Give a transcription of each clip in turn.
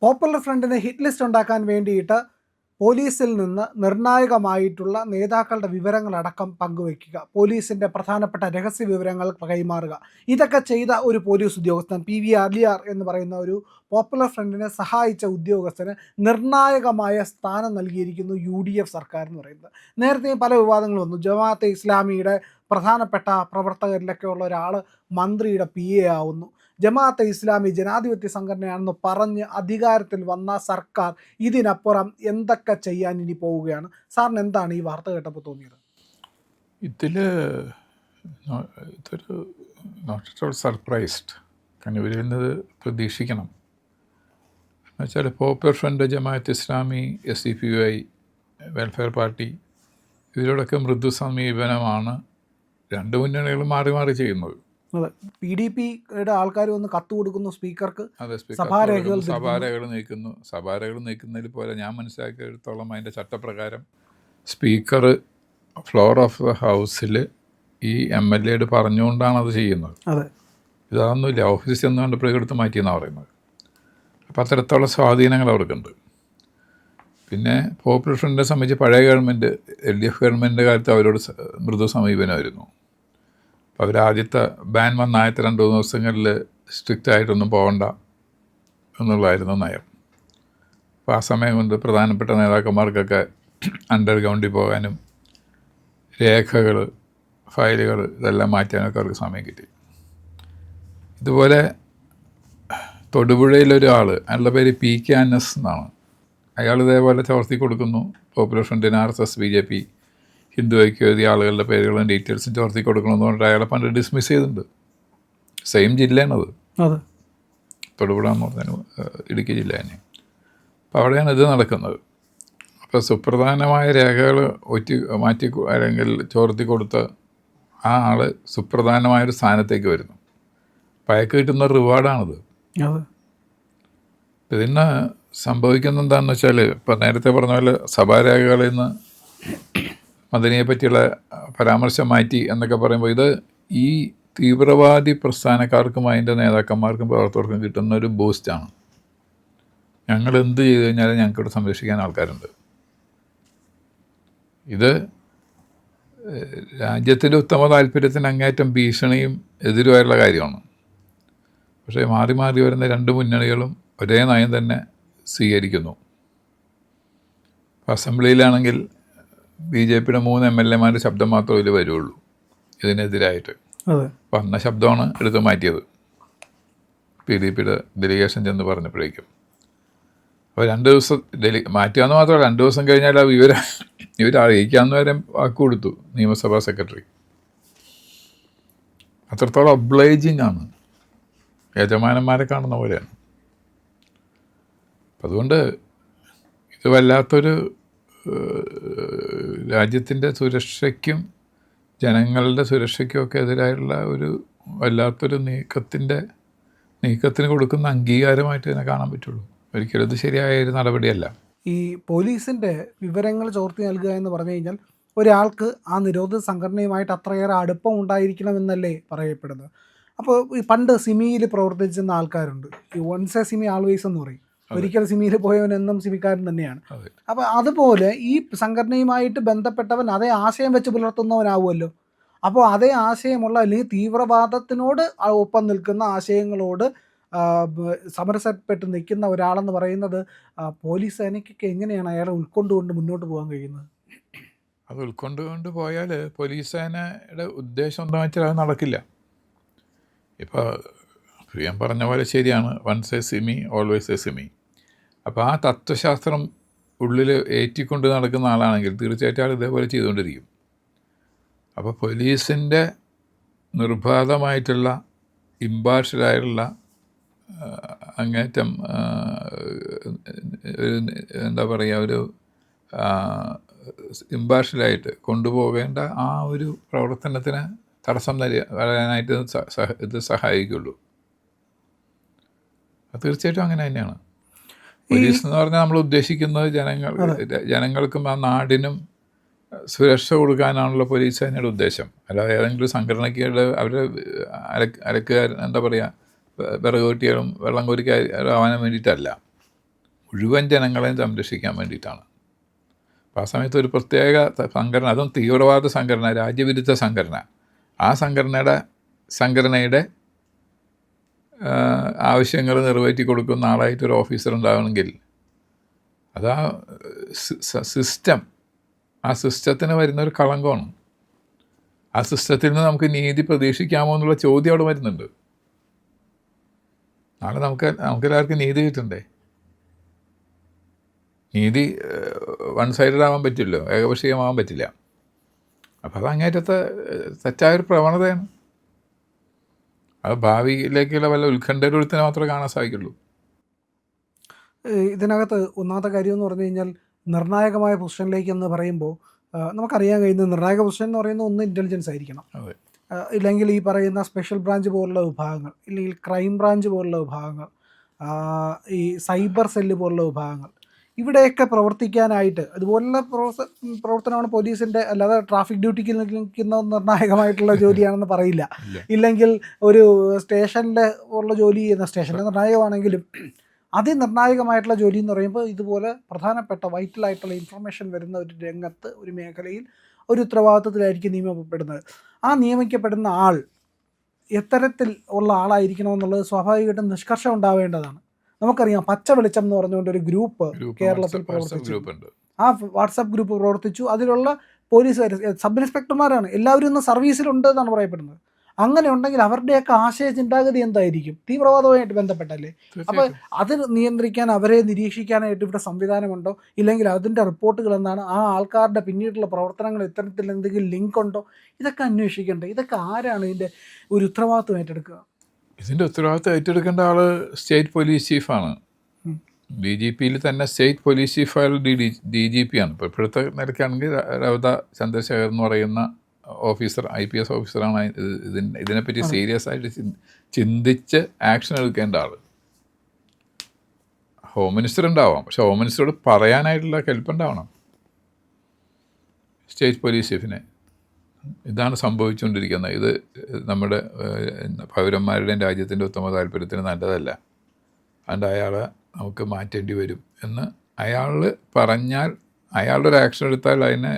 Popular ഫ്രണ്ടിന് hit list ഉണ്ടാക്കാൻ വേണ്ടിയിട്ട് പോലീസിൽ നിന്ന് നിർണായകമായിട്ടുള്ള നേതാക്കളുടെ വിവരങ്ങളടക്കം പങ്കുവയ്ക്കുക, പോലീസിൻ്റെ പ്രധാനപ്പെട്ട രഹസ്യ വിവരങ്ങൾ കൈമാറുക. ഇതൊക്കെ ചെയ്ത ഒരു പോലീസ് ഉദ്യോഗസ്ഥൻ PV അലിയാർ എന്ന് പറയുന്ന ഒരു പോപ്പുലർ ഫ്രണ്ടിനെ സഹായിച്ച ഉദ്യോഗസ്ഥന് നിർണായകമായ സ്ഥാനം നൽകിയിരിക്കുന്നു UDF സർക്കാർ എന്ന് പറയുന്നത്. നേരത്തെ പല വിവാദങ്ങൾ വന്നു. ജമാഅത്തെ ഇസ്ലാമിയുടെ പ്രധാനപ്പെട്ട പ്രവർത്തകരിലൊക്കെ ഉള്ള ഒരാൾ മന്ത്രിയുടെ PA ആവുന്നു. ജമാഅത്തെ ഇസ്ലാമി ജനാധിപത്യ സംഘടനയാണെന്ന് പറഞ്ഞ് അധികാരത്തിൽ വന്ന സർക്കാർ ഇതിനപ്പുറം എന്തൊക്കെ ചെയ്യാൻ ഇനി പോവുകയാണ്? സാറിന് എന്താണ് ഈ വാർത്ത കേട്ടപ്പോൾ തോന്നിയത്? ഇതൊരു നോട്ട് അറ്റ് ഓൾ സർപ്രൈസ്ഡ്. കാരണം ഇവരിൽ നിന്ന് പ്രതീക്ഷിക്കണം എന്നുവെച്ചാൽ popular front, Jamaat Islami, SDPI, welfare party, ഇവരോടൊക്കെ മൃദു സമീപനമാണ് രണ്ട് മുന്നണികളും മാറി മാറി ചെയ്യുന്നത്. PDPയുടെ ആൾക്കാർ വന്ന് കത്ത് കൊടുക്കുന്നു സ്പീക്കർക്ക്. അതെ, സഭാരേഖകൾ നീക്കുന്നതിൽ പോലെ ഞാൻ മനസ്സിലാക്കിയെടുത്തോളം അതിൻ്റെ ചട്ടപ്രകാരം സ്പീക്കർ ഫ്ലോർ ഓഫ് ദ ഹൗസിൽ ഈ MLA പറഞ്ഞുകൊണ്ടാണ് അത് ചെയ്യുന്നത്. ഇതൊന്നുമില്ല, ഓഫീസിൽ ചെന്നുകൊണ്ട് പ്രകൃതി മാറ്റിയെന്നാണ് പറയുന്നത്. അപ്പോൾ അത്തരത്തോളം സ്വാധീനങ്ങൾ അവർക്കുണ്ട്. പിന്നെ പോപ്പുലർ ഫ്രണ്ടിനെ സംബന്ധിച്ച് പഴയ ഗവൺമെൻറ് LDF ഗവൺമെൻറ്റിൻ്റെ കാലത്ത് അവരോട് മൃദു സമീപനമായിരുന്നു. അപ്പോൾ അവരാദ്യത്തെ ബാൻ വന്ന ആദ്യത്തെ 2-3 ദിവസങ്ങളിൽ സ്ട്രിക്റ്റ് ആയിട്ടൊന്നും പോകണ്ട എന്നുള്ളതായിരുന്നു നയം. അപ്പോൾ ആ സമയം കൊണ്ട് പ്രധാനപ്പെട്ട നേതാക്കന്മാർക്കൊക്കെ അണ്ടർഗ്രൗണ്ടിൽ പോകാനും രേഖകൾ, ഫയലുകൾ ഇതെല്ലാം മാറ്റാനൊക്കെ അവർക്ക് സമയം കിട്ടി. ഇതുപോലെ തൊടുപുഴയിലൊരാൾ, അയാളുടെ പേര് PK അനസ് എന്നാണ്. അയാൾ ഇതേപോലെ ചോർത്തി കൊടുക്കുന്നു പോപ്പുലർ ഫ്രണ്ടിന്, RSS, BJP, ഹിന്ദു ഐക്യവേദി ആളുകളുടെ പേരുകളും ഡീറ്റെയിൽസും ചോർത്തി കൊടുക്കണമെന്ന് പറഞ്ഞിട്ട് അയാളെ പണ്ട് ഡിസ്മിസ് ചെയ്തിട്ടുണ്ട്. സെയിം ജില്ലയാണത്, തൊടുപുഴ എന്ന് പറഞ്ഞാൽ ഇടുക്കി ജില്ല തന്നെ. അപ്പോൾ അവിടെയാണ് ഇത് നടക്കുന്നത്. അപ്പോൾ സുപ്രധാനമായ രേഖകൾ മാറ്റി അല്ലെങ്കിൽ ചോർത്തി കൊടുത്ത ആ ആൾ സുപ്രധാനമായൊരു സ്ഥാനത്തേക്ക് വരുന്നു. അപ്പോൾ അയാൾക്ക് കിട്ടുന്ന റിവാർഡാണിത്. ഇതിന് സംഭവിക്കുന്ന എന്താണെന്ന് വെച്ചാൽ, ഇപ്പം നേരത്തെ പറഞ്ഞ പോലെ സഭാരേഖകളിൽ നിന്ന് മദനിയെ പറ്റിയുള്ള പരാമർശം മാറ്റി എന്നൊക്കെ പറയുമ്പോൾ ഇത് ഈ തീവ്രവാദി പ്രസ്ഥാനക്കാർക്കും അതിൻ്റെ നേതാക്കന്മാർക്കും പ്രവർത്തകർക്കും കിട്ടുന്ന ഒരു ബൂസ്റ്റാണ്. ഞങ്ങൾ എന്ത് ചെയ്തു കഴിഞ്ഞാലും ഞങ്ങൾക്കിവിടെ സംരക്ഷിക്കാൻ ആൾക്കാരുണ്ട്. ഇത് രാജ്യത്തിൻ്റെ ഉത്തമ താല്പര്യത്തിന് അങ്ങേറ്റം ഭീഷണിയും എതിരുമായുള്ള കാര്യമാണ്. പക്ഷേ മാറി മാറി വരുന്ന രണ്ട് മുന്നണികളും ഒരേ നയം തന്നെ സ്വീകരിക്കുന്നു. അസംബ്ലിയിലാണെങ്കിൽ BJPയുടെ 3 MLA ശബ്ദം മാത്രമേ ഇതിൽ വരുള്ളൂ ഇതിനെതിരായിട്ട്. അപ്പം അന്ന ശബ്ദമാണ് എടുത്ത് മാറ്റിയത് PDPയുടെ ഡെലിഗേഷൻ ചെന്ന് പറഞ്ഞപ്പോഴേക്കും. അപ്പോൾ 2 ദിവസം മാറ്റുകയെന്ന് മാത്രമല്ല, 2 ദിവസം കഴിഞ്ഞാൽ ആ ഇവർ അറിയിക്കാമെന്ന് വരെ വാക്ക് കൊടുത്തു നിയമസഭാ സെക്രട്ടറി. അത്രത്തോളം ഒബ്ലൈജിങ് ആണ്, യജമാനന്മാരെ കാണുന്ന പോലെയാണ്. അപ്പം അതുകൊണ്ട് ഇത് വല്ലാത്തൊരു രാജ്യത്തിൻ്റെ സുരക്ഷയ്ക്കും ജനങ്ങളുടെ സുരക്ഷയ്ക്കും ഒക്കെ എതിരായുള്ള ഒരു വല്ലാത്തൊരു നീക്കത്തിന് കൊടുക്കുന്ന അംഗീകാരമായിട്ട് ഇതിനെ കാണാൻ പറ്റുള്ളൂ. ഒരിക്കലും ഇത് ശരിയായ ഒരു നടപടിയല്ല. ഈ പോലീസിൻ്റെ വിവരങ്ങൾ ചോർത്തി നൽകുക എന്ന് പറഞ്ഞു കഴിഞ്ഞാൽ ഒരാൾക്ക് ആ നിരോധിത സംഘടനയുമായിട്ട് അത്രയേറെ അടുപ്പം ഉണ്ടായിരിക്കണമെന്നല്ലേ പറയപ്പെടുന്നത്. അപ്പോൾ ഈ പണ്ട് സിമിയിൽ പ്രവർത്തിച്ചിരുന്ന ആൾക്കാരുണ്ട്, ഈ വൺസ് എ സിമി ആൾവേസ് എന്ന് പറയും. ഒരിക്കൽ സിമിയിൽ പോയവൻ എന്നും സിമിക്കാരൻ തന്നെയാണ്. അപ്പോൾ അതുപോലെ ഈ സംഘടനയുമായിട്ട് ബന്ധപ്പെട്ടവൻ അതേ ആശയം വെച്ച് പുലർത്തുന്നവനാവുമല്ലോ. അപ്പോൾ അതേ ആശയമുള്ള അല്ലെങ്കിൽ തീവ്രവാദത്തിനോട് ഒപ്പം നിൽക്കുന്ന ആശയങ്ങളോട് സമരസപ്പെട്ട് നിൽക്കുന്ന ഒരാളെന്ന് പറയുന്നത് പോലീസ് സേനയ്ക്കൊക്കെ എങ്ങനെയാണ് അയാളെ ഉൾക്കൊണ്ടുകൊണ്ട് മുന്നോട്ട് പോകാൻ കഴിയുന്നത്? അത് ഉൾക്കൊണ്ടുകൊണ്ട് പോയാൽ പോലീസ് സേനയുടെ ഉദ്ദേശം എന്താണെന്ന് വെച്ചാൽ അത് നടക്കില്ല. ഇപ്പോൾ പ്രിയം പറഞ്ഞ പോലെ ശരിയാണ്, once a SIMI always a SIMI. അപ്പോൾ ആ തത്വശാസ്ത്രം ഉള്ളിൽ ഏറ്റിക്കൊണ്ട് നടക്കുന്ന ആളാണെങ്കിൽ തീർച്ചയായിട്ടും ആൾ ഇതേപോലെ ചെയ്തുകൊണ്ടിരിക്കും. അപ്പോൾ പോലീസിൻ്റെ നിർബാധമായിട്ടുള്ള ഇമ്പാർഷ്യലായിട്ടുള്ള അങ്ങേറ്റം എന്താ പറയുക, ഒരു ഇമ്പാർഷ്യലായിട്ട് കൊണ്ടുപോകേണ്ട ആ ഒരു പ്രവർത്തനത്തിന് തടസ്സം വരാനായിട്ട് ഇത് സഹായിക്കുള്ളൂ. തീർച്ചയായിട്ടും അങ്ങനെ തന്നെയാണ്. പോലീസ് എന്ന് പറഞ്ഞാൽ നമ്മൾ ഉദ്ദേശിക്കുന്നത് ജനങ്ങൾക്കും ആ നാടിനും സുരക്ഷ കൊടുക്കാനാണല്ലോ പോലീസ് സേനയുടെ ഉദ്ദേശം. അല്ലാതെ ഏതെങ്കിലും സംഘടനയ്ക്ക് അവരുടെ അലക്കുകാർ എന്താ പറയുക, വിറകുകെട്ടിയാലും വെള്ളം കോരിക്കാനും ആവാൻ വേണ്ടിയിട്ടല്ല. മുഴുവൻ ജനങ്ങളെയും സംരക്ഷിക്കാൻ വേണ്ടിയിട്ടാണ്. അപ്പോൾ ആ സമയത്ത് ഒരു പ്രത്യേക സംഘടന, അതും തീവ്രവാദ സംഘടന, രാജ്യവിരുദ്ധ സംഘടന, ആ സംഘടനയുടെ ആവശ്യങ്ങൾ നിറവേറ്റി കൊടുക്കുന്ന ആളായിട്ടൊരു ഓഫീസർ ഉണ്ടാവണമെങ്കിൽ അത് ആ സിസ്റ്റം, ആ സിസ്റ്റത്തിന് വരുന്നൊരു കളങ്കമാണ്. ആ സിസ്റ്റത്തിൽ നിന്ന് നമുക്ക് നീതി പ്രതീക്ഷിക്കാമോ എന്നുള്ള ചോദ്യം അവിടെ വരുന്നുണ്ട്. നാളെ നമുക്കെല്ലാവർക്കും നീതി കിട്ടണ്ടേ? നീതി വൺ സൈഡഡ് ആവാൻ പറ്റില്ലോ, ഏകപക്ഷീയമാവാൻ പറ്റില്ല. അപ്പോൾ അത് അങ്ങേറ്റത്തെ തെറ്റായൊരു പ്രവണതയാണ്. അത് ഭാവിയിലേക്കുള്ള വല്ല ഉത്കണ്ഠരൂപത്തിന് മാത്രമേ കാണാൻ സാധിക്കുള്ളൂ. ഇതിനകത്ത് ഒന്നാമത്തെ കാര്യം എന്ന് പറഞ്ഞു കഴിഞ്ഞാൽ നിർണായകമായ പൊസിഷനിലേക്ക് എന്ന് പറയുമ്പോൾ നമുക്കറിയാൻ കഴിയുന്ന നിർണായക പൊസിഷൻ എന്ന് പറയുന്നത് ഒന്ന് ഇൻ്റലിജൻസ് ആയിരിക്കണം, അതെ. ഇല്ലെങ്കിൽ ഈ പറയുന്ന സ്പെഷ്യൽ ബ്രാഞ്ച് പോലുള്ള വിഭാഗങ്ങൾ, ഇല്ലെങ്കിൽ ക്രൈം ബ്രാഞ്ച് പോലുള്ള വിഭാഗങ്ങൾ, ഈ സൈബർ സെല്ല് പോലുള്ള വിഭാഗങ്ങൾ, ഇവിടെയൊക്കെ പ്രവർത്തിക്കാനായിട്ട് അതുപോലുള്ള പ്രവർത്തനമാണ് പോലീസിൻ്റെ. അല്ലാതെ ട്രാഫിക് ഡ്യൂട്ടിക്ക് നിൽക്കുന്ന നിർണായകമായിട്ടുള്ള ജോലിയാണെന്ന് പറയില്ല. ഇല്ലെങ്കിൽ ഒരു സ്റ്റേഷനിൽ ഉള്ള ജോലി ചെയ്യുന്ന, സ്റ്റേഷനിൽ നിർണായകമാണെങ്കിലും അതിനിർണായകമായിട്ടുള്ള ജോലി എന്ന് പറയുമ്പോൾ ഇതുപോലെ പ്രധാനപ്പെട്ട വൈറ്റലായിട്ടുള്ള ഇൻഫർമേഷൻ വരുന്ന ഒരു രംഗത്ത്, ഒരു മേഖലയിൽ ഒരു ഉത്തരവാദിത്വത്തിലായിരിക്കും നിയമിക്കപ്പെടുന്നത്. ആ നിയമിക്കപ്പെടുന്ന ആൾ എത്തരത്തിൽ ഉള്ള ആളായിരിക്കണമെന്നുള്ളത് സ്വാഭാവികമായിട്ടും നിഷ്കർഷം ഉണ്ടാവേണ്ടതാണ്. നമുക്കറിയാം, പച്ച വെളിച്ചം എന്ന് പറഞ്ഞുകൊണ്ട് ഒരു ഗ്രൂപ്പ് കേരളത്തിൽ പ്രവർത്തിച്ചു. ആ വാട്സാപ്പ് ഗ്രൂപ്പ് പ്രവർത്തിച്ചു. അതിലുള്ള പോലീസുകാർ, സബ് ഇൻസ്പെക്ടർമാരാണ്, എല്ലാവരും ഇന്ന് സർവീസിലുണ്ട് എന്നാണ് പറയപ്പെടുന്നത്. അങ്ങനെ ഉണ്ടെങ്കിൽ അവരുടെയൊക്കെ ആശയ ചിന്താഗതി എന്തായിരിക്കും? തീവ്രവാദവുമായിട്ട് ബന്ധപ്പെട്ടല്ലേ. അപ്പോൾ അത് നിയന്ത്രിക്കാൻ, അവരെ നിരീക്ഷിക്കാനായിട്ട് ഇവിടെ സംവിധാനമുണ്ടോ? ഇല്ലെങ്കിൽ അതിൻ്റെ റിപ്പോർട്ടുകൾ എന്താണ്? ആ ആൾക്കാരുടെ പിന്നീടുള്ള പ്രവർത്തനങ്ങൾ ഇത്തരത്തിൽ എന്തെങ്കിലും ലിങ്ക് ഉണ്ടോ? ഇതൊക്കെ അന്വേഷിക്കണ്ടേ? ഇതൊക്കെ ആരാണ് ഇതിൻ്റെ ഒരു ഉത്തരവാദിത്വം ഏറ്റെടുക്കുക? ഇതിൻ്റെ ഉത്തരവാദിത്വം ഏറ്റെടുക്കേണ്ട ആൾ സ്റ്റേറ്റ് പോലീസ് ചീഫാണ്. DGPയിൽ തന്നെ സ്റ്റേറ്റ് പോലീസ് ചീഫ് അയാൾ DGP ആണ്. ഇപ്പോൾ ഇപ്പോഴത്തെ നിലയ്ക്കാണെങ്കിൽ രവത ചന്ദ്രശേഖർ എന്ന് പറയുന്ന ഓഫീസർ, IPS ഓഫീസറാണ് ഇതിനെപ്പറ്റി സീരിയസ് ആയിട്ട് ചിന്തിച്ച് ആക്ഷൻ എടുക്കേണ്ട ആൾ. ഹോം മിനിസ്റ്റർ ഉണ്ടാവാം, പക്ഷെ ഹോം മിനിസ്റ്ററോട് പറയാനായിട്ടുള്ള കെൽപ്പുണ്ടാവണം സ്റ്റേറ്റ് പോലീസ് ചീഫിനെ. ഇതാണ് സംഭവിച്ചുകൊണ്ടിരിക്കുന്നത്. ഇത് നമ്മുടെ പൗരന്മാരുടെയും രാജ്യത്തിൻ്റെ ഉത്തമ താല്പര്യത്തിന് നല്ലതല്ല, അതുകൊണ്ട് അയാളെ നമുക്ക് മാറ്റേണ്ടി വരും എന്ന് അയാൾ പറഞ്ഞാൽ, അയാളുടെ ഒരു ആക്ഷൻ എടുത്താൽ അതിനെ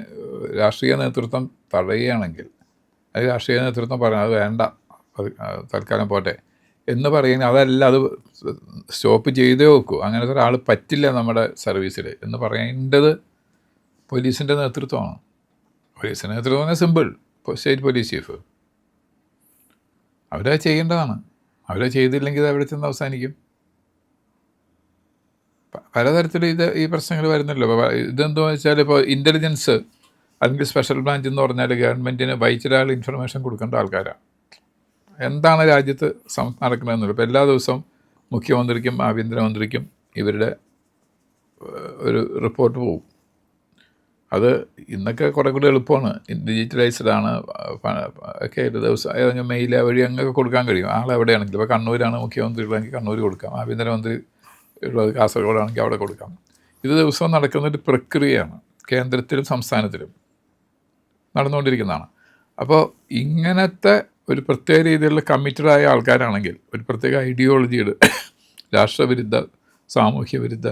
രാഷ്ട്രീയ നേതൃത്വം തടയുകയാണെങ്കിൽ, അത് രാഷ്ട്രീയ നേതൃത്വം പറഞ്ഞാൽ അത് വേണ്ട, തൽക്കാലം പോട്ടെ എന്ന് പറയുന്നത്, അതല്ല, അത് സ്റ്റോപ്പ് ചെയ്തേ വെക്കൂ, അങ്ങനത്തെ ഒരാൾ പറ്റില്ല നമ്മുടെ സർവീസിൽ എന്ന് പറയേണ്ടത് പോലീസിൻ്റെ നേതൃത്വമാണ്. പോലീസിൻ്റെ നേതൃത്വം പറഞ്ഞാൽ സിമ്പിൾ, സ്റ്റേറ്റ് പോലീസ് ചീഫ്. അവരത് ചെയ്യേണ്ടതാണ്. അവരത് ചെയ്തില്ലെങ്കിൽ ഇത് എവിടെ ചെന്ന് അവസാനിക്കും? പലതരത്തിൽ ഈ പ്രശ്നങ്ങൾ വരുന്നല്ലോ. ഇതെന്താണെന്ന് വെച്ചാൽ, ഇപ്പോൾ ഇൻ്റലിജൻസ് അല്ലെങ്കിൽ സ്പെഷ്യൽ ബ്രാഞ്ച് എന്ന് പറഞ്ഞാൽ ഗവൺമെൻറ്റിന് വൈറ്റലായ ഇൻഫർമേഷൻ കൊടുക്കേണ്ട ആൾക്കാരാണ്. എന്താണ് രാജ്യത്ത് നടക്കുന്നതെന്നുള്ളത്. ഇപ്പോൾ എല്ലാ ദിവസവും മുഖ്യമന്ത്രിക്കും ആഭ്യന്തരമന്ത്രിക്കും ഇവരുടെ ഒരു റിപ്പോർട്ട് പോകും. അത് ഇന്നൊക്കെ കുറേ കൂടി എളുപ്പമാണ്, ഡിജിറ്റലൈസ്ഡ് ആണ് ഒക്കെ. ഒരു ദിവസം ഏതെങ്കിലും മെയിൽ വഴി അങ്ങനെയൊക്കെ കൊടുക്കാൻ കഴിയും. ആളെവിടെയാണെങ്കിലും, ഇപ്പോൾ കണ്ണൂരാണ് മുഖ്യമന്ത്രി ഉള്ളതെങ്കിൽ കണ്ണൂർ കൊടുക്കാം, ആഭ്യന്തരമന്ത്രി ഉള്ളത് കാസർഗോഡാണെങ്കിൽ അവിടെ കൊടുക്കാം. ഇത് ദിവസവും നടക്കുന്നൊരു പ്രക്രിയയാണ്, കേന്ദ്രത്തിലും സംസ്ഥാനത്തിലും നടന്നുകൊണ്ടിരിക്കുന്നതാണ്. അപ്പോൾ ഇങ്ങനത്തെ ഒരു പ്രത്യേക രീതിയിലുള്ള കമ്മിറ്റഡായ ആൾക്കാരാണെങ്കിൽ, ഒരു പ്രത്യേക ഐഡിയോളജിയുടെ, രാഷ്ട്രവിരുദ്ധ, സാമൂഹ്യ വിരുദ്ധ,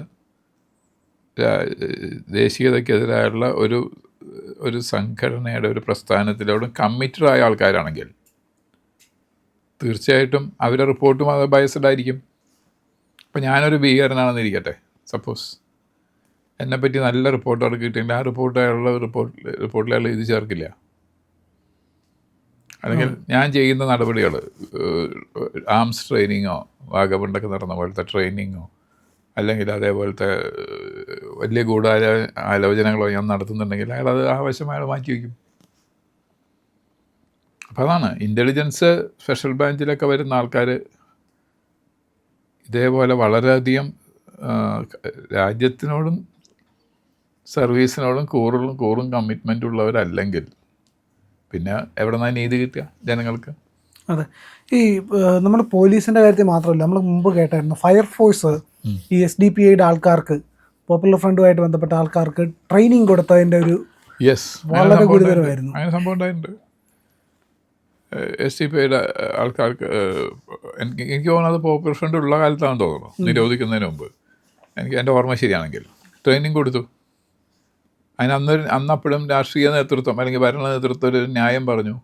ദേശീയതയ്ക്കെതിരായുള്ള ഒരു സംഘടനയുടെ, ഒരു പ്രസ്ഥാനത്തിലോടും കമ്മിറ്റഡായ ആൾക്കാരാണെങ്കിൽ തീർച്ചയായിട്ടും അവരുടെ റിപ്പോർട്ടും അത് ബയസ്ഡ് ആയിരിക്കും. അപ്പോൾ ഞാനൊരു ഭീകരനാണെന്ന് ഇരിക്കട്ടെ, സപ്പോസ് എന്നെപ്പറ്റി നല്ല റിപ്പോർട്ട് അവിടെ കിട്ടിയെങ്കിൽ ആ റിപ്പോർട്ടിൽ അയാൾ ഇത് ചേർക്കില്ല. അല്ലെങ്കിൽ ഞാൻ ചെയ്യുന്ന നടപടികൾ, ആംസ് ട്രെയിനിങ്ങോ വാഗബണ്ടൊക്കെ നടന്ന പോലത്തെ ട്രെയിനിങ്ങോ, അല്ലെങ്കിൽ അതേപോലത്തെ വലിയ ആലോചനകളോ ഞാൻ നടത്തുന്നുണ്ടെങ്കിൽ അയാൾ അത് ആവശ്യമായ മാറ്റി വയ്ക്കും. അപ്പോൾ അതാണ് ഇൻ്റലിജൻസ്, സ്പെഷ്യൽ ബ്രാഞ്ചിലൊക്കെ വരുന്ന ആൾക്കാർ ഇതേപോലെ വളരെയധികം രാജ്യത്തിനോടും സർവീസിനോടും കൂറും കമ്മിറ്റ്മെൻ്റ് ഉള്ളവരല്ലെങ്കിൽ പിന്നെ എവിടെ നിന്നാണ് നീതി കിട്ടുക ജനങ്ങൾക്ക്? അതെ, ഈ നമ്മൾ പോലീസിൻ്റെ കാര്യത്തിൽ മാത്രമല്ല, നമ്മൾ മുമ്പ് കേട്ടായിരുന്നു ഫയർഫോഴ്സ് ഈ SDPIയുടെ ആൾക്കാർക്ക്, പോപ്പുലർ ഫ്രണ്ടുമായിട്ട് ബന്ധപ്പെട്ട ആൾക്കാർക്ക് ട്രെയിനിങ് കൊടുത്തതിൻ്റെ ഒരു വളരെ ഗുരുതരമായിരുന്നു. അങ്ങനെ സംഭവം ഉണ്ടായിട്ടുണ്ട്. SDPIയുടെ ആൾക്കാർക്ക് എനിക്ക് തോന്നുന്നത് പോപ്പുലർ ഫ്രണ്ട് ഉള്ള കാലത്താണെന്ന് തോന്നുന്നു, നിരോധിക്കുന്നതിന് മുമ്പ്. എനിക്ക് എൻ്റെ ഓർമ്മ ശരിയാണെങ്കിൽ ട്രെയിനിങ് കൊടുത്തു. അന്നപ്പോഴും രാഷ്ട്രീയ നേതൃത്വം അല്ലെങ്കിൽ ഭരണ നേതൃത്വം ഒരു ന്യായം പറഞ്ഞു,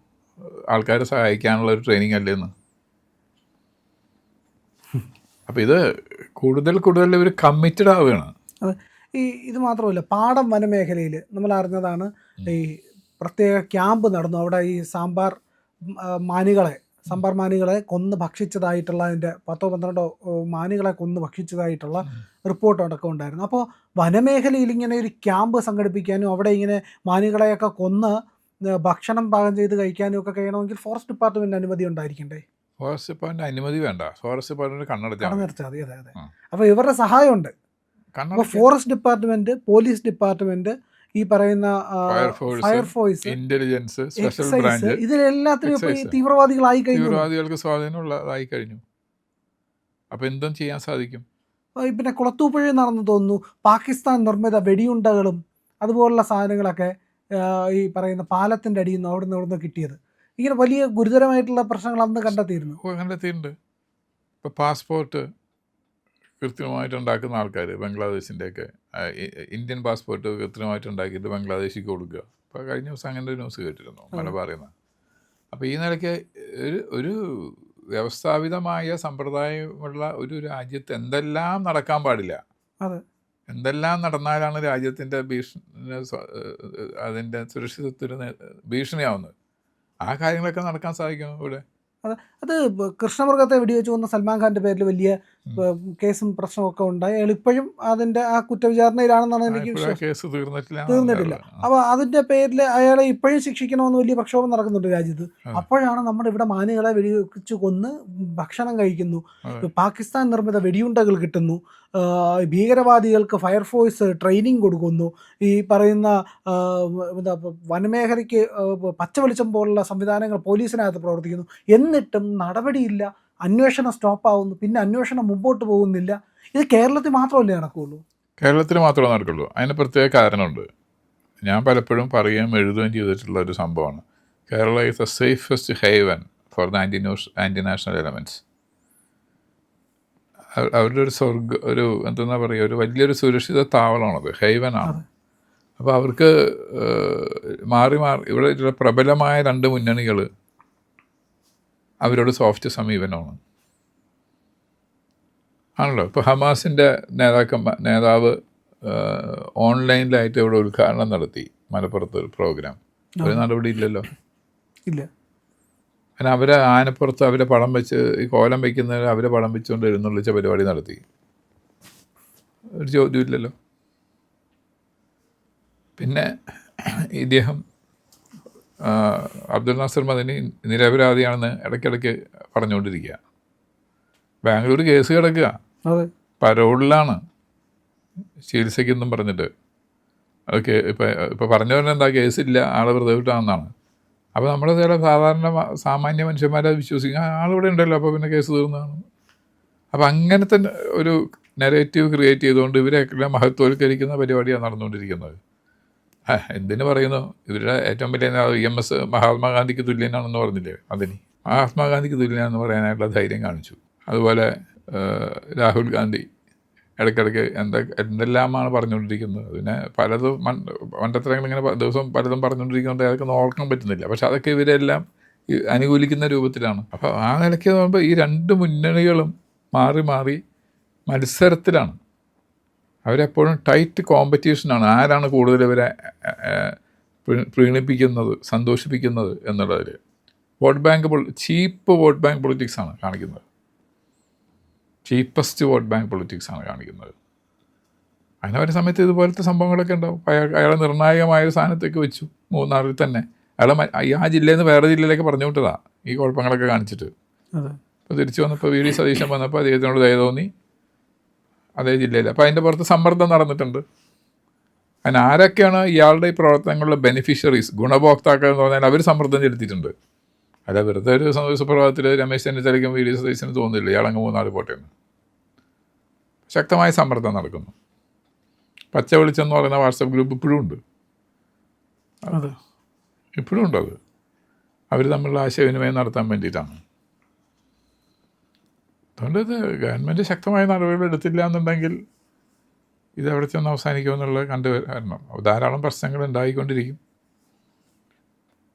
ആൾക്കാരെ സഹായിക്കാനുള്ള ഒരു ട്രെയിനിങ് അല്ലേന്ന്. അപ്പോൾ ഇത് കൂടുതൽ ഇവർ കമ്മിറ്റഡ് ആവുകയാണ്. ഇത് മാത്രമല്ല, പാടം വനമേഖലയിൽ നമ്മൾ അറിഞ്ഞതാണ് ഈ പ്രത്യേക ക്യാമ്പ് നടന്നു. അവിടെ ഈ സാമ്പാർ മാനികളെ കൊന്ന് ഭക്ഷിച്ചതായിട്ടുള്ള, അതിൻ്റെ 10-12 മാനികളെ കൊന്ന് ഭക്ഷിച്ചതായിട്ടുള്ള റിപ്പോർട്ട് അടക്കം ഉണ്ടായിരുന്നു. അപ്പോൾ വനമേഖലയിൽ ഇങ്ങനെ ഒരു ക്യാമ്പ് സംഘടിപ്പിക്കാനും അവിടെ ഇങ്ങനെ മാനികളെയൊക്കെ കൊന്ന് ഭക്ഷണം പാകം ചെയ്ത് കഴിക്കാനും ഒക്കെ കഴിയണമെങ്കിൽ ഫോറസ്റ്റ് ഡിപ്പാർട്ട്മെൻറ്റ് അനുമതി ഉണ്ടായിരിക്കണ്ടേ? ഫോറസ്റ്റ് ഡിപ്പാർട്ട്മെൻറ്റ് അനുമതി വേണ്ട, ഫോറസ്റ്റ് ഡിപ്പാർട്ട്മെൻറ്റ് കണ്ണടച്ചാൽ മതി. അതെ. അപ്പോൾ ഇവരുടെ സഹായമുണ്ട്. അപ്പോൾ ഫോറസ്റ്റ് ഡിപ്പാർട്ട്മെൻറ്റ്, പോലീസ് ഡിപ്പാർട്ട്മെൻറ്റ്, ഈ പറയുന്ന ഫയർഫോഴ്സ്, ഇന്റലിജൻസ്, സ്പെഷ്യൽ ബ്രാഞ്ച്, ഇതിലെല്ലാത്തിനും ഇപ്പോൾ ഈ തീവ്രവാദികളായി കഴിഞ്ഞു, തീവ്രവാദികൾക്ക് സ്വാധീനമുള്ളതായി കഴിഞ്ഞു. അപ്പോൾ എന്തും ചെയ്യാൻ സാധിക്കും. പിന്നെ കുളത്തൂപ്പുഴയിൽ നടന്നു തോന്നുന്നു പാകിസ്ഥാൻ നിർമ്മിത വെടിയുണ്ടകളും അതുപോലുള്ള സാധനങ്ങളൊക്കെ ഈ പറയുന്ന പാലത്തിൻ്റെ അടിയിൽ നിന്ന് അവിടെ നിന്ന് കിട്ടിയത്. ഇങ്ങനെ വലിയ ഗുരുതരമായിട്ടുള്ള പ്രശ്നങ്ങൾ അന്ന് കണ്ടെത്തിയിട്ടുണ്ട്. ഇപ്പോൾ പാസ്പോർട്ട് കൃത്രിമമായിട്ട് ഉണ്ടാക്കുന്ന ആൾക്കാർ, ബംഗ്ലാദേശിൻ്റെയൊക്കെ ഇന്ത്യൻ പാസ്പോർട്ട് കൃത്രിമമായിട്ട് ഉണ്ടാക്കിയിട്ട് ബംഗ്ലാദേശിക്ക് കൊടുക്കുക. ഇപ്പോൾ കഴിഞ്ഞ ദിവസം അങ്ങനെ ഒരു ന്യൂസ് കേട്ടിരുന്നു, മലബാറിൽ. അപ്പോൾ ഈ നിലയ്ക്ക് ഒരു വ്യവസ്ഥാപിതമായ സമ്പ്രദായമുള്ള ഒരു രാജ്യത്ത് എന്തെല്ലാം നടക്കാൻ പാടില്ല, എന്തെല്ലാം നടന്നാലാണ് രാജ്യത്തിൻ്റെ അതിൻ്റെ സുരക്ഷിതത്വത്തിന് ഭീഷണിയാവുന്നത്, ആ കാര്യങ്ങളൊക്കെ നടക്കാൻ സാധിക്കണം ഇവിടെ. അത് കൃഷ്ണമൃഗത്തെ വെടിവെച്ച് കൊന്ന സൽമാൻ ഖാൻ്റെ പേരിൽ വലിയ കേസും പ്രശ്നമൊക്കെ ഉണ്ടായി. അയാൾ ഇപ്പോഴും അതിൻ്റെ ആ കുറ്റവിചാരണയിലാണെന്നാണ് എനിക്ക് വിശ്വാസം. തീർന്നിട്ടില്ല. അപ്പോൾ അതിൻ്റെ പേരിൽ അയാളെ ഇപ്പോഴും ശിക്ഷിക്കണമെന്ന് വലിയ പ്രക്ഷോഭം നടക്കുന്നുണ്ട് രാജ്യത്ത്. അപ്പോഴാണ് നമ്മുടെ ഇവിടെ മാനുകളെ വെടിവെച്ച് കൊന്ന് ഭക്ഷണം കഴിക്കുന്നു, പാകിസ്ഥാൻ നിർമ്മിത വെടിയുണ്ടകൾ കിട്ടുന്നു, ഭീകരവാദികൾക്ക് ഫയർഫോഴ്സ് ട്രെയിനിങ് കൊടുക്കുന്നു, ഈ പറയുന്ന വനമേഖലയ്ക്ക് പച്ചവെളിച്ചം പോലുള്ള സംവിധാനങ്ങൾ പോലീസിനകത്ത് പ്രവർത്തിക്കുന്നു. എന്നിട്ടും നടപടിയില്ല, അന്വേഷണം സ്റ്റോപ്പാവുന്നു, പിന്നെ അന്വേഷണം മുമ്പോട്ട് പോകുന്നില്ല. ഇത് കേരളത്തിൽ മാത്രമല്ലേ നടക്കുകയുള്ളൂ? കേരളത്തിൽ മാത്രമേ നടക്കുള്ളൂ. അതിന് പ്രത്യേക കാരണമുണ്ട്. ഞാൻ പലപ്പോഴും പറയുകയും എഴുതുകയും ചെയ്തിട്ടുള്ള ഒരു സംഭവമാണ്. Kerala is the safest haven for the anti national elements. അവരുടെ ഒരു എന്താ പറയുക, ഒരു വലിയൊരു സുരക്ഷിത താവളമാണത്, ഹൈവനാണ്. അപ്പോൾ അവർക്ക് മാറി ഇവിടെ പ്രബലമായ 2 മുന്നണികൾ അവരോട് സോഫ്റ്റ് സമീപനമാണ് ആണല്ലോ. ഇപ്പോൾ ഹമാസിൻ്റെ നേതാവ് ഓൺലൈനിലായിട്ട് ഇവിടെ ഉദ്ഘാടനം നടത്തി, മലപ്പുറത്ത് ഒരു പ്രോഗ്രാം. ഒരു നടപടി ഇല്ലല്ലോ. ഇല്ല. പിന്നെ അവരെ ആനപ്പുറത്ത് അവരെ പടം വെച്ച്, ഈ കോലം വയ്ക്കുന്നവർ അവരെ പടം വെച്ചുകൊണ്ട് എഴുന്നള്ളിച്ച പരിപാടി നടത്തി, ഒരു ചോദ്യമില്ലല്ലോ. പിന്നെ ഇദ്ദേഹം അബ്ദുൽ നാസർ മദനി നിരപരാധിയാണെന്ന് ഇടയ്ക്കിടയ്ക്ക് പറഞ്ഞുകൊണ്ടിരിക്കുക. ബാംഗ്ലൂർ കേസ് കിടക്കുക, പരോളിലാണ്, ചികിത്സയ്ക്കെന്നും പറഞ്ഞിട്ട്. അതൊക്കെ ഇപ്പോൾ പറഞ്ഞു പറഞ്ഞാൽ എന്താ, കേസില്ല, ആളെ വെറുതെ വിട്ടാണെന്നാണ്. അപ്പോൾ നമ്മുടെ ചില സാമാന്യ മനുഷ്യന്മാരെ വിശ്വസിക്കുക, ആളിവിടെ ഉണ്ടല്ലോ, അപ്പോൾ പിന്നെ കേസ് തീർന്നതാണ്. അപ്പോൾ അങ്ങനത്തെ ഒരു നെറേറ്റീവ് ക്രിയേറ്റ് ചെയ്തുകൊണ്ട് ഇവരെല്ലാം മഹത്വവൽക്കരിക്കുന്ന പരിപാടിയാണ് നടന്നുകൊണ്ടിരിക്കുന്നത്. എന്തിനു പറയുന്നു, ഇവരുടെ ഏറ്റവും വലിയ EMS മഹാത്മാഗാന്ധിക്ക് തുല്യനാണെന്ന് പറഞ്ഞില്ലേ, അതിന് മഹാത്മാഗാന്ധിക്ക് തുല്യനാണെന്ന് പറയാനായിട്ടുള്ള ധൈര്യം കാണിച്ചു. അതുപോലെ രാഹുൽ ഗാന്ധി ഇടയ്ക്കിടയ്ക്ക് എന്തെല്ലാമാണ് പറഞ്ഞുകൊണ്ടിരിക്കുന്നത്. പിന്നെ പലതും മണ്ടത്തരങ്ങൾ ഇങ്ങനെ ദിവസം പലതും പറഞ്ഞുകൊണ്ടിരിക്കുന്നുണ്ട്, അതൊക്കെ ഓർക്കാൻ പറ്റുന്നില്ല. പക്ഷെ അതൊക്കെ ഇവരെല്ലാം അനുകൂലിക്കുന്ന രൂപത്തിലാണ്. അപ്പോൾ ആ നിലയ്ക്ക് നോക്കുമ്പോൾ ഈ 2 മുന്നണികളും മാറി മാറി മത്സരത്തിലാണ്. അവരെപ്പോഴും ടൈറ്റ് കോമ്പറ്റീഷനാണ്, ആരാണ് കൂടുതൽ ഇവരെ പ്രീണിപ്പിക്കുന്നത്, സന്തോഷിപ്പിക്കുന്നത് എന്നുള്ളതിൽ. ചീപ്പ് വോട്ട് ബാങ്ക് പൊളിറ്റിക്സാണ് കാണിക്കുന്നത്, ചീപ്പസ്റ്റ് വോട്ട് ബാങ്ക് പൊളിറ്റിക്സാണ് കാണിക്കുന്നത്. അതിനൊരു സമയത്ത് ഇതുപോലത്തെ സംഭവങ്ങളൊക്കെ ഉണ്ടാവും. അയാളെ നിർണായകമായൊരു സ്ഥാനത്തേക്ക് വെച്ചു, മൂന്നാറിൽ തന്നെ. അയാളെ ആ ജില്ലയിൽ നിന്ന് വേറെ ജില്ലയിലേക്ക് പറഞ്ഞു വിട്ടതാണ് ഈ കുഴപ്പങ്ങളൊക്കെ കാണിച്ചിട്ട്. അപ്പോൾ തിരിച്ചു വന്നപ്പോൾ VD സതീശൻ വന്നപ്പോൾ അദ്ദേഹത്തിനോട് ദയ തോന്നി, അതേ ജില്ലയിൽ. അപ്പോൾ അതിൻ്റെ പുറത്ത് സമ്മർദ്ദം നടന്നിട്ടുണ്ട്. അതിന് ആരൊക്കെയാണ് ഇയാളുടെ ഈ പ്രവർത്തനങ്ങളുടെ ബെനിഫിഷ്യറീസ്, ഗുണഭോക്താക്കൾ എന്ന് പറഞ്ഞാൽ അവർ സമ്മർദ്ദം ചെലുത്തിയിട്ടുണ്ട്. അല്ല വെറുതെ ഒരു സുപ്രഭാതത്തിൽ രമേശ് ചെന്നിത്തലയ്ക്കും VD സതീശനും തോന്നുന്നില്ല ഇയാളങ്ങ് മൂന്നാർ പോട്ടെ എന്ന്. ശക്തമായ സമ്മർദ്ദം നടക്കുന്നു. പച്ച വെളിച്ചെന്ന് പറയുന്ന വാട്സപ്പ് ഗ്രൂപ്പ് ഇപ്പോഴും ഉണ്ട്, ഇപ്പോഴും ഉണ്ടത്. അവർ തമ്മിലുള്ള ആശയവിനിമയം നടത്താൻ വേണ്ടിയിട്ടാണ്. അതുകൊണ്ട് ഇത് ഗവൺമെൻറ് ശക്തമായ നടപടികൾ എടുത്തില്ല എന്നുണ്ടെങ്കിൽ ഇത് എവിടെ ചെന്ന് അവസാനിക്കുമെന്നുള്ളത് കണ്ടുവരണം. ധാരാളം പ്രശ്നങ്ങൾ ഉണ്ടായിക്കൊണ്ടിരിക്കും.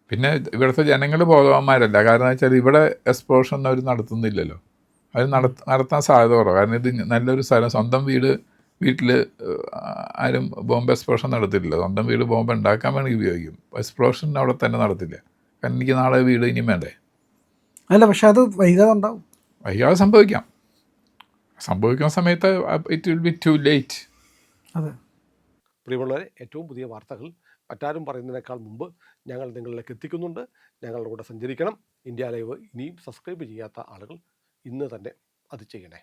പിന്നെ ഇവിടുത്തെ ജനങ്ങൾ ബോധവാന്മാരല്ല. കാരണം വെച്ചാൽ ഇവിടെ എക്സ്പ്ലോഷൻ ഒന്നും അവർ നടത്തുന്നില്ലല്ലോ. അത് നടത്താൻ സാധ്യത കുറവാണ്. കാരണം ഇത് നല്ലൊരു സ്ഥലം, സ്വന്തം വീട്ടിൽ ആരും ബോംബ് എക്സ്പ്ലോഷൻ നടത്തില്ല. സ്വന്തം വീട് ബോംബ് ഉണ്ടാക്കാൻ വേണമെങ്കിൽ ഉപയോഗിക്കും. എക്സ്പ്ലോഷൻ അവിടെ തന്നെ നടത്തില്ല. കാരണം എനിക്ക് നാളെ വീട് ഇനിയും വേണ്ടേ. അല്ല, പക്ഷെ അത് വൈകാതെ ഉണ്ടാവും. വൈകാതെ സംഭവിക്കുന്ന സമയത്ത് it will be to late. അതെ. പ്രിയമുള്ളവരെ, ഏറ്റവും പുതിയ വാർത്തകൾ മറ്റാരും പറയുന്നതിനേക്കാൾ മുമ്പ് ഞങ്ങൾ നിങ്ങളിലേക്ക് എത്തിക്കുന്നുണ്ട്. ഞങ്ങളുടെ കൂടെ സഞ്ചരിക്കണം. ഇന്ത്യ ലൈവ് ഇനിയും സബ്സ്ക്രൈബ് ചെയ്യാത്ത ആളുകൾ ഇന്ന് തന്നെ അത് ചെയ്യണേ.